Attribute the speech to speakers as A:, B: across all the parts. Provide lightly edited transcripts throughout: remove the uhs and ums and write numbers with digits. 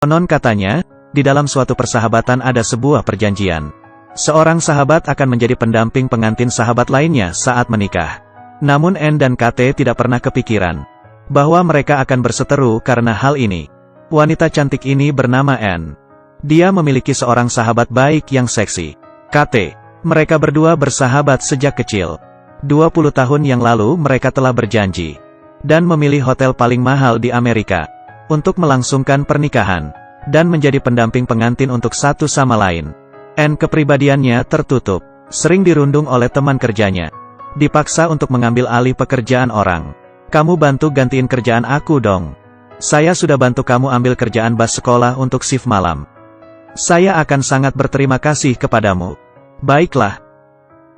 A: Konon katanya, di dalam suatu persahabatan ada sebuah perjanjian. Seorang sahabat akan menjadi pendamping pengantin sahabat lainnya saat menikah. Namun Anne dan KT tidak pernah kepikiran bahwa mereka akan berseteru karena hal ini. Wanita cantik ini bernama Anne. Dia memiliki seorang sahabat baik yang seksi, KT. Mereka berdua bersahabat sejak kecil. 20 tahun yang lalu mereka telah berjanji dan memilih hotel paling mahal di Amerika untuk melangsungkan pernikahan dan menjadi pendamping pengantin untuk satu sama lain. Anne kepribadiannya tertutup, sering dirundung oleh teman kerjanya. Dipaksa untuk mengambil alih pekerjaan orang. Kamu bantu gantiin kerjaan aku dong. Saya sudah bantu kamu ambil kerjaan bas sekolah untuk shift malam. Saya akan sangat berterima kasih kepadamu. Baiklah.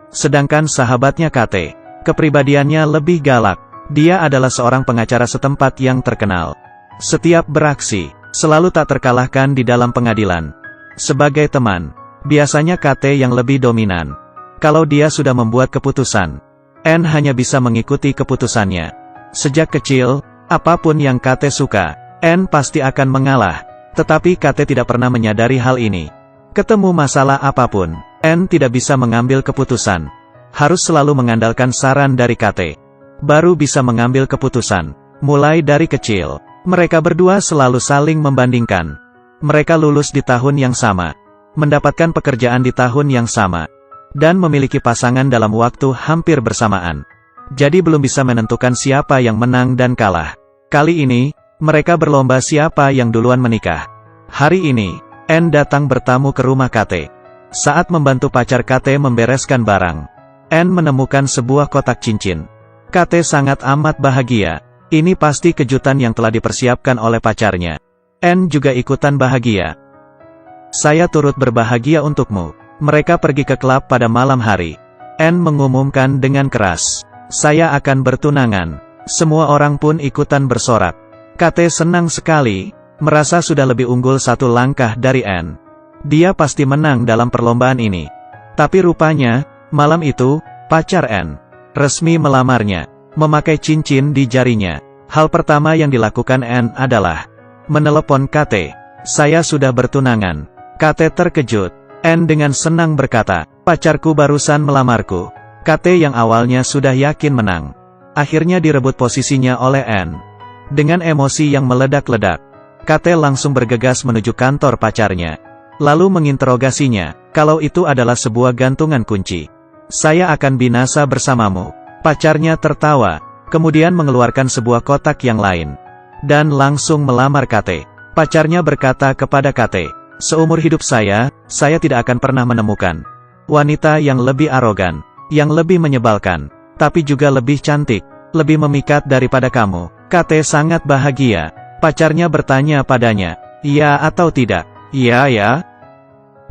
A: Sedangkan sahabatnya KT, kepribadiannya lebih galak. Dia adalah seorang pengacara setempat yang terkenal. Setiap beraksi, selalu tak terkalahkan di dalam pengadilan. Sebagai teman, biasanya KT yang lebih dominan. Kalau dia sudah membuat keputusan, Anne hanya bisa mengikuti keputusannya. Sejak kecil, apapun yang KT suka, Anne pasti akan mengalah. Tetapi KT tidak pernah menyadari hal ini. Ketemu masalah apapun, Anne tidak bisa mengambil keputusan. Harus selalu mengandalkan saran dari KT. Baru bisa mengambil keputusan. Mulai dari kecil, mereka berdua selalu saling membandingkan. Mereka lulus di tahun yang sama, mendapatkan pekerjaan di tahun yang sama, dan memiliki pasangan dalam waktu hampir bersamaan. Jadi belum bisa menentukan siapa yang menang dan kalah. Kali ini, mereka berlomba siapa yang duluan menikah. Hari ini, Anne datang bertamu ke rumah KT. Saat membantu pacar KT membereskan barang, Anne menemukan sebuah kotak cincin. KT sangat amat bahagia. Ini pasti kejutan yang telah dipersiapkan oleh pacarnya. Anne juga ikutan bahagia. Saya turut berbahagia untukmu. Mereka pergi ke klub pada malam hari. Anne mengumumkan dengan keras, saya akan bertunangan. Semua orang pun ikutan bersorak. KT senang sekali, merasa sudah lebih unggul satu langkah dari Anne. Dia pasti menang dalam perlombaan ini. Tapi rupanya, malam itu, pacar Anne resmi melamarnya, memakai cincin di jarinya. Hal pertama yang dilakukan Anne adalah menelepon KT. Saya sudah bertunangan. KT terkejut. Anne dengan senang berkata, pacarku barusan melamarku. KT yang awalnya sudah yakin menang, akhirnya direbut posisinya oleh Anne. Dengan emosi yang meledak-ledak, KT langsung bergegas menuju kantor pacarnya. Lalu menginterogasinya, kalau itu adalah sebuah gantungan kunci. Saya akan binasa bersamamu. Pacarnya tertawa, kemudian mengeluarkan sebuah kotak yang lain, dan langsung melamar KT. Pacarnya berkata kepada KT, seumur hidup saya tidak akan pernah menemukan wanita yang lebih arogan, yang lebih menyebalkan, tapi juga lebih cantik, lebih memikat daripada kamu. KT sangat bahagia. Pacarnya bertanya padanya, iya atau tidak? Iya ya.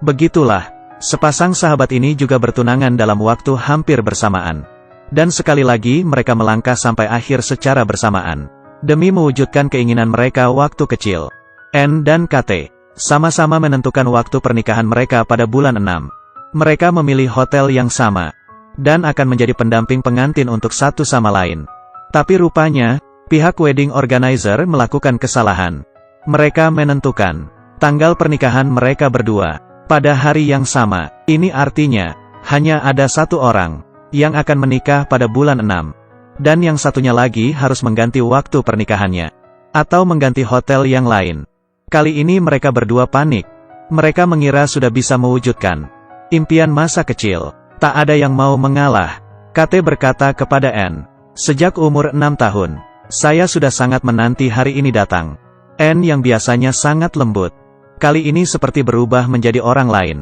A: Begitulah, sepasang sahabat ini juga bertunangan dalam waktu hampir bersamaan. Dan sekali lagi mereka melangkah sampai akhir secara bersamaan, demi mewujudkan keinginan mereka waktu kecil. Anne dan KT sama-sama menentukan waktu pernikahan mereka pada bulan 6. Mereka memilih hotel yang sama, dan akan menjadi pendamping pengantin untuk satu sama lain. Tapi rupanya, pihak wedding organizer melakukan kesalahan. Mereka menentukan tanggal pernikahan mereka berdua pada hari yang sama. Ini artinya, hanya ada satu orang yang akan menikah pada bulan 6. Dan yang satunya lagi harus mengganti waktu pernikahannya, atau mengganti hotel yang lain. Kali ini mereka berdua panik. Mereka mengira sudah bisa mewujudkan impian masa kecil. Tak ada yang mau mengalah. KT berkata kepada Anne, sejak umur 6 tahun, saya sudah sangat menanti hari ini datang. Anne yang biasanya sangat lembut, kali ini seperti berubah menjadi orang lain.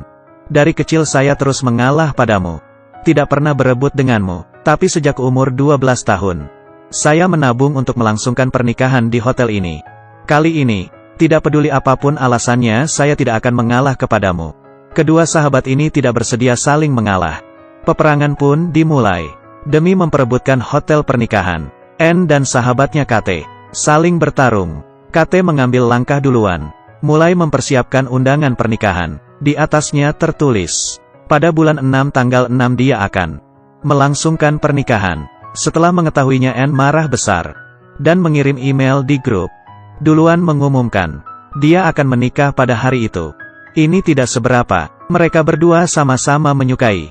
A: Dari kecil saya terus mengalah padamu, tidak pernah berebut denganmu, tapi sejak umur 12 tahun, saya menabung untuk melangsungkan pernikahan di hotel ini. Kali ini, tidak peduli apapun alasannya, saya tidak akan mengalah kepadamu. Kedua sahabat ini tidak bersedia saling mengalah. Peperangan pun dimulai, demi memperebutkan hotel pernikahan. Anne dan sahabatnya KT saling bertarung. KT mengambil langkah duluan, mulai mempersiapkan undangan pernikahan. Di atasnya tertulis, pada bulan 6 tanggal 6 dia akan melangsungkan pernikahan. Setelah mengetahuinya, Anne marah besar, dan mengirim email di grup. Duluan mengumumkan, Dia akan menikah pada hari itu. Ini tidak seberapa. Mereka berdua sama-sama menyukai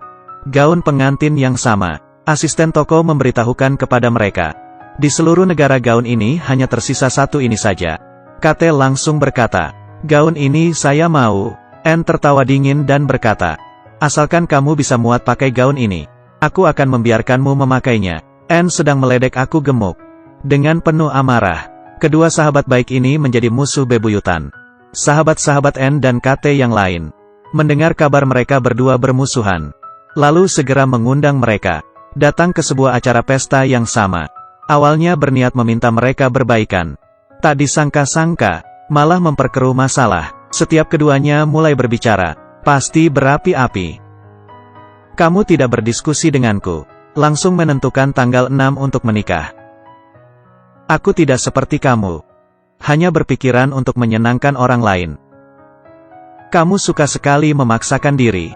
A: gaun pengantin yang sama. Asisten toko memberitahukan kepada mereka. Di seluruh negara gaun ini hanya tersisa satu ini saja. Kate langsung berkata, gaun ini saya mau. Anne tertawa dingin dan berkata, asalkan kamu bisa muat pakai gaun ini, aku akan membiarkanmu memakainya. Anne sedang meledek aku gemuk. Dengan penuh amarah, kedua sahabat baik ini menjadi musuh bebuyutan. Sahabat-sahabat Anne dan Kate yang lain mendengar kabar mereka berdua bermusuhan, lalu segera mengundang mereka datang ke sebuah acara pesta yang sama. Awalnya berniat meminta mereka berbaikan. Tak disangka-sangka, malah memperkeruh masalah. Setiap keduanya mulai berbicara, pasti berapi-api. Kamu tidak berdiskusi denganku, langsung menentukan tanggal 6 untuk menikah. Aku tidak seperti kamu, hanya berpikiran untuk menyenangkan orang lain. Kamu suka sekali memaksakan diri.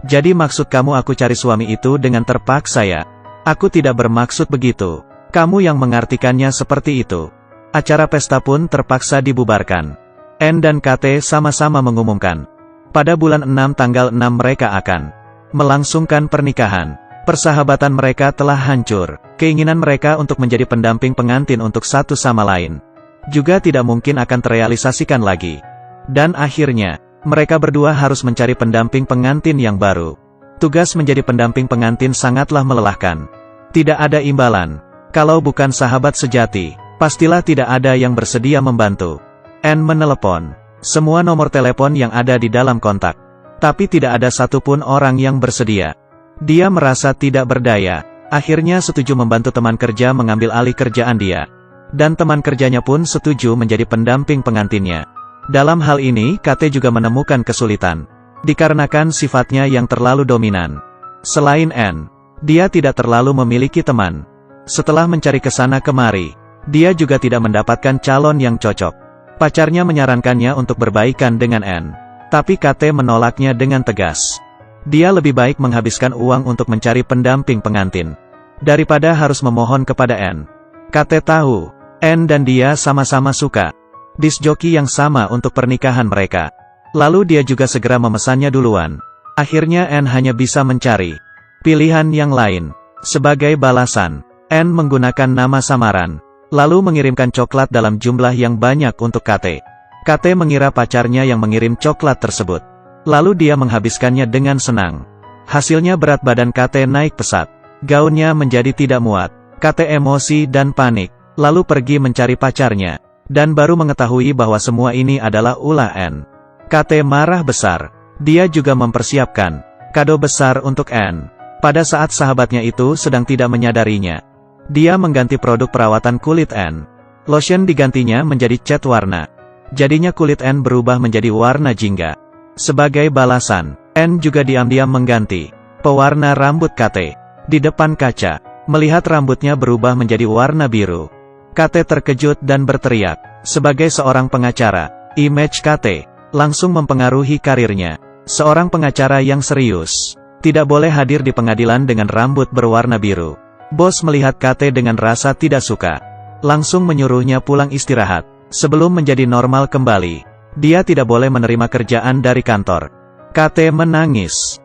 A: Jadi maksud kamu aku cari suami itu dengan terpaksa ya? Aku tidak bermaksud begitu. Kamu yang mengartikannya seperti itu. Acara pesta pun terpaksa dibubarkan. Anne dan Kate sama-sama mengumumkan. Pada bulan 6 tanggal 6 mereka akan melangsungkan pernikahan. Persahabatan mereka telah hancur. Keinginan mereka untuk menjadi pendamping pengantin untuk satu sama lain juga tidak mungkin akan terrealisasikan lagi. Dan akhirnya, mereka berdua harus mencari pendamping pengantin yang baru. Tugas menjadi pendamping pengantin sangatlah melelahkan. Tidak ada imbalan. Kalau bukan sahabat sejati, pastilah tidak ada yang bersedia membantu. Anne menelepon semua nomor telepon yang ada di dalam kontak. Tapi tidak ada satupun orang yang bersedia. Dia merasa tidak berdaya. Akhirnya setuju membantu teman kerja mengambil alih kerjaan dia. Dan teman kerjanya pun setuju menjadi pendamping pengantinnya. Dalam hal ini, Kate juga menemukan kesulitan. Dikarenakan sifatnya yang terlalu dominan. Selain Anne, dia tidak terlalu memiliki teman. Setelah mencari kesana kemari, dia juga tidak mendapatkan calon yang cocok. Pacarnya menyarankannya untuk berbaikan dengan Anne. Tapi Kate menolaknya dengan tegas. Dia lebih baik menghabiskan uang untuk mencari pendamping pengantin daripada harus memohon kepada Anne. Kate tahu, Anne dan dia sama-sama suka disk joki yang sama untuk pernikahan mereka. Lalu dia juga segera memesannya duluan. Akhirnya Anne hanya bisa mencari pilihan yang lain. Sebagai balasan, Anne menggunakan nama samaran, lalu mengirimkan coklat dalam jumlah yang banyak untuk Kate. Kate mengira pacarnya yang mengirim coklat tersebut. Lalu dia menghabiskannya dengan senang. Hasilnya berat badan Kate naik pesat. Gaunnya menjadi tidak muat. Kate emosi dan panik, lalu pergi mencari pacarnya. Dan baru mengetahui bahwa semua ini adalah ulah Anne. Kate marah besar. Dia juga mempersiapkan kado besar untuk Anne. Pada saat sahabatnya itu sedang tidak menyadarinya, dia mengganti produk perawatan kulit Anne. Lotion digantinya menjadi cat warna. Jadinya kulit Anne berubah menjadi warna jingga. Sebagai balasan, Anne juga diam-diam mengganti pewarna rambut Kate. Di depan kaca, melihat rambutnya berubah menjadi warna biru, Kate terkejut dan berteriak. Sebagai seorang pengacara, image Kate langsung mempengaruhi karirnya. Seorang pengacara yang serius tidak boleh hadir di pengadilan dengan rambut berwarna biru. Bos melihat Kate dengan rasa tidak suka, langsung menyuruhnya pulang istirahat. Sebelum menjadi normal kembali, dia tidak boleh menerima kerjaan dari kantor. Kate menangis.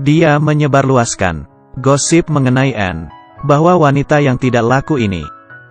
A: Dia menyebarluaskan gosip mengenai Anne, bahwa wanita yang tidak laku ini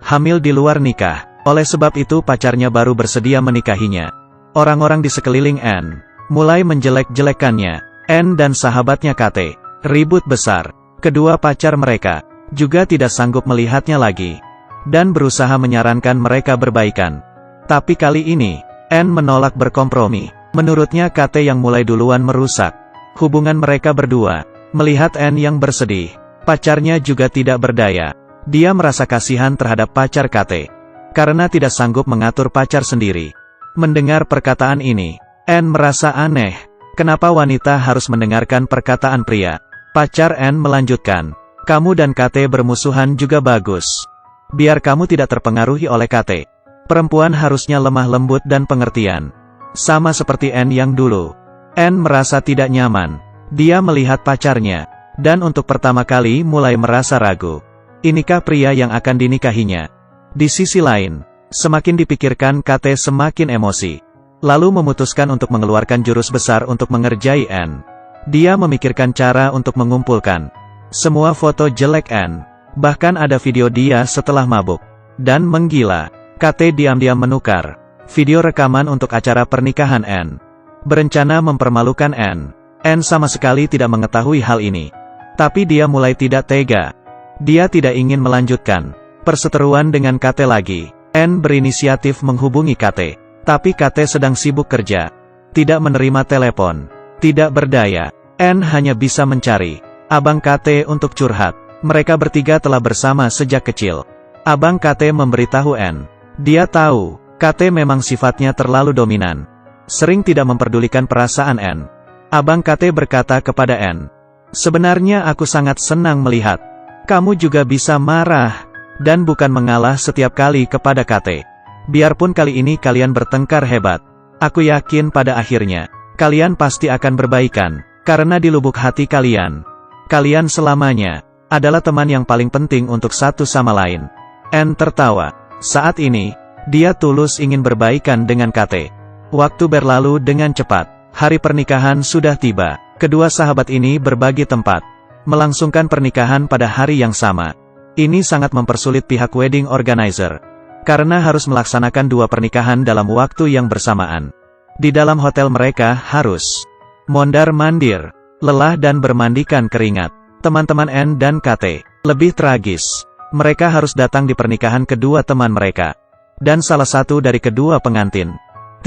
A: hamil di luar nikah. Oleh sebab itu pacarnya baru bersedia menikahinya. Orang-orang di sekeliling Anne mulai menjelek-jelekannya. Anne dan sahabatnya Kate ribut besar. Kedua pacar mereka juga tidak sanggup melihatnya lagi, dan berusaha menyarankan mereka berbaikan. Tapi kali ini, Anne menolak berkompromi. Menurutnya Kate yang mulai duluan merusak hubungan mereka berdua. Melihat Anne yang bersedih, pacarnya juga tidak berdaya. Dia merasa kasihan terhadap pacar Kate, karena tidak sanggup mengatur pacar sendiri. Mendengar perkataan ini, Anne merasa aneh. Kenapa wanita harus mendengarkan perkataan pria? Pacar Anne melanjutkan, kamu dan Kate bermusuhan juga bagus. Biar kamu tidak terpengaruhi oleh Kate. Perempuan harusnya lemah lembut dan pengertian. Sama seperti Anne yang dulu. Anne merasa tidak nyaman. Dia melihat pacarnya, dan untuk pertama kali mulai merasa ragu. Inikah pria yang akan dinikahinya? Di sisi lain, semakin dipikirkan Kate semakin emosi. lalu memutuskan untuk mengeluarkan jurus besar untuk mengerjai N. Dia memikirkan cara untuk mengumpulkan semua foto jelek N. Bahkan ada video dia setelah mabuk dan menggila. KT diam-diam menukar video rekaman untuk acara pernikahan N. Berencana mempermalukan N. N sama sekali tidak mengetahui hal ini. Tapi dia mulai tidak tega. Dia tidak ingin melanjutkan perseteruan dengan KT lagi. N berinisiatif menghubungi KT. Tapi KT sedang sibuk kerja. Tidak menerima telepon. Tidak berdaya. N hanya bisa mencari abang KT untuk curhat. Mereka bertiga telah bersama sejak kecil. Abang KT memberitahu N. Dia tahu, KT memang sifatnya terlalu dominan. Sering tidak memperdulikan perasaan N. Abang KT berkata kepada N. Sebenarnya aku sangat senang melihat kamu juga bisa marah dan bukan mengalah setiap kali kepada KT. Biarpun kali ini kalian bertengkar hebat, aku yakin pada akhirnya kalian pasti akan berbaikan, karena di lubuk hati kalian selamanya adalah teman yang paling penting untuk satu sama lain. N tertawa. Saat ini, dia tulus ingin berbaikan dengan KT. Waktu berlalu dengan cepat. Hari pernikahan sudah tiba. Kedua sahabat ini berbagi tempat, melangsungkan pernikahan pada hari yang sama. Ini sangat mempersulit pihak wedding organizer, karena harus melaksanakan dua pernikahan dalam waktu yang bersamaan. Di dalam hotel mereka harus mondar-mandir, lelah dan bermandikan keringat. Teman-teman N dan KT lebih tragis. Mereka harus datang di pernikahan kedua teman mereka. Dan salah satu dari kedua pengantin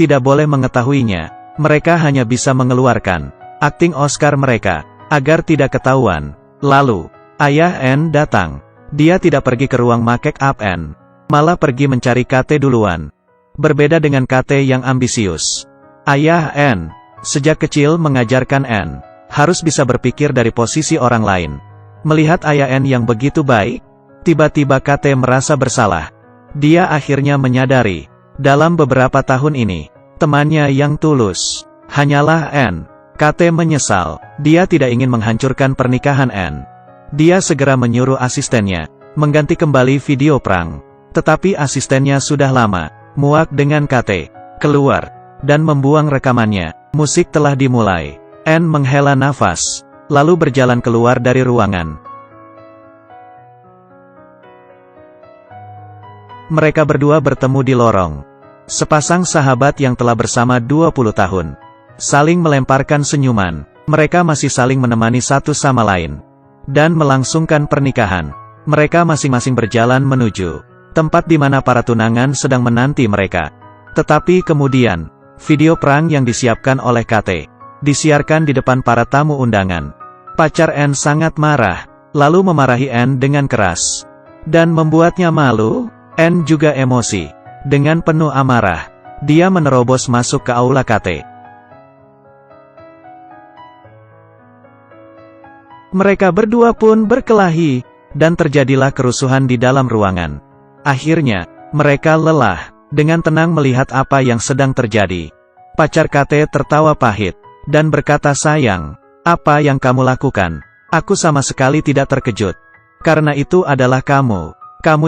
A: tidak boleh mengetahuinya. Mereka hanya bisa mengeluarkan akting Oscar mereka agar tidak ketahuan. Lalu, ayah N datang. Dia tidak pergi ke ruang make up N, malah pergi mencari KT duluan. Berbeda dengan KT yang ambisius, ayah N sejak kecil mengajarkan N harus bisa berpikir dari posisi orang lain. Melihat ayah N yang begitu baik, tiba-tiba KT merasa bersalah. Dia akhirnya menyadari, dalam beberapa tahun ini, temannya yang tulus hanyalah N. KT menyesal, dia tidak ingin menghancurkan pernikahan N. Dia segera menyuruh asistennya mengganti kembali video prank. Tetapi asistennya sudah lama muak dengan KT, keluar dan membuang rekamannya. Musik telah dimulai. N menghela nafas, lalu berjalan keluar dari ruangan. Mereka berdua bertemu di lorong. Sepasang sahabat yang telah bersama 20 tahun. Saling melemparkan senyuman. Mereka masih saling menemani satu sama lain. Dan melangsungkan pernikahan. Mereka masing-masing berjalan menuju tempat di mana para tunangan sedang menanti mereka. Tetapi kemudian, video prank yang disiapkan oleh KT disiarkan di depan para tamu undangan. Pacar N sangat marah, lalu memarahi N dengan keras. Dan membuatnya malu. N juga emosi. Dengan penuh amarah, dia menerobos masuk ke aula KT. Mereka berdua pun berkelahi, dan terjadilah kerusuhan di dalam ruangan. Akhirnya, mereka lelah, dengan tenang melihat apa yang sedang terjadi. Pacar KT tertawa pahit dan berkata, sayang, apa yang kamu lakukan? Aku sama sekali tidak terkejut. Karena itu adalah kamu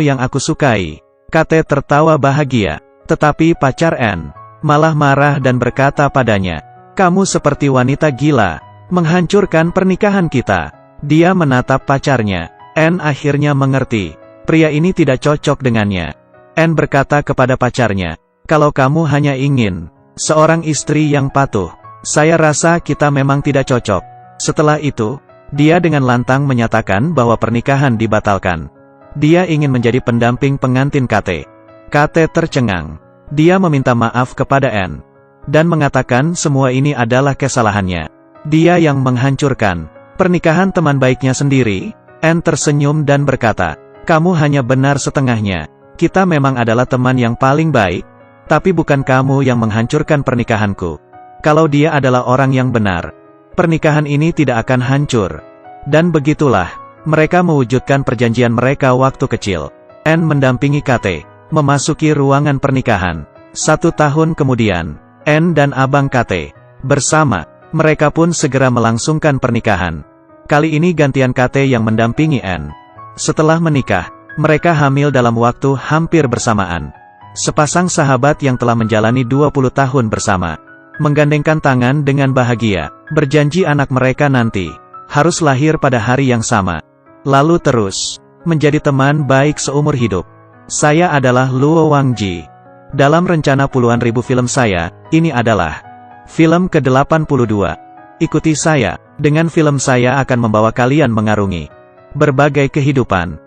A: yang aku sukai. KT tertawa bahagia, tetapi pacar N malah marah dan berkata padanya, kamu seperti wanita gila, menghancurkan pernikahan kita. Dia menatap pacarnya. N akhirnya mengerti, pria ini tidak cocok dengannya. N berkata kepada pacarnya, kalau kamu hanya ingin seorang istri yang patuh, saya rasa kita memang tidak cocok. Setelah itu, dia dengan lantang menyatakan bahwa pernikahan dibatalkan. Dia ingin menjadi pendamping pengantin KT. KT tercengang. Dia meminta maaf kepada N. Dan mengatakan semua ini adalah kesalahannya. Dia yang menghancurkan pernikahan teman baiknya sendiri. N tersenyum dan berkata, kamu hanya benar setengahnya. Kita memang adalah teman yang paling baik, tapi bukan kamu yang menghancurkan pernikahanku. Kalau dia adalah orang yang benar, pernikahan ini tidak akan hancur. Dan begitulah, mereka mewujudkan perjanjian mereka waktu kecil. N mendampingi KT, memasuki ruangan pernikahan. 1 tahun kemudian, N dan abang KT, bersama, mereka pun segera melangsungkan pernikahan. Kali ini gantian KT yang mendampingi N. Setelah menikah, mereka hamil dalam waktu hampir bersamaan. Sepasang sahabat yang telah menjalani 20 tahun bersama. Menggandengkan tangan dengan bahagia, berjanji anak mereka nanti harus lahir pada hari yang sama. Lalu terus menjadi teman baik seumur hidup. Saya adalah Luo Wangji. Dalam rencana puluhan ribu film saya, ini adalah film ke-82. Ikuti saya, dengan film saya akan membawa kalian mengarungi berbagai kehidupan.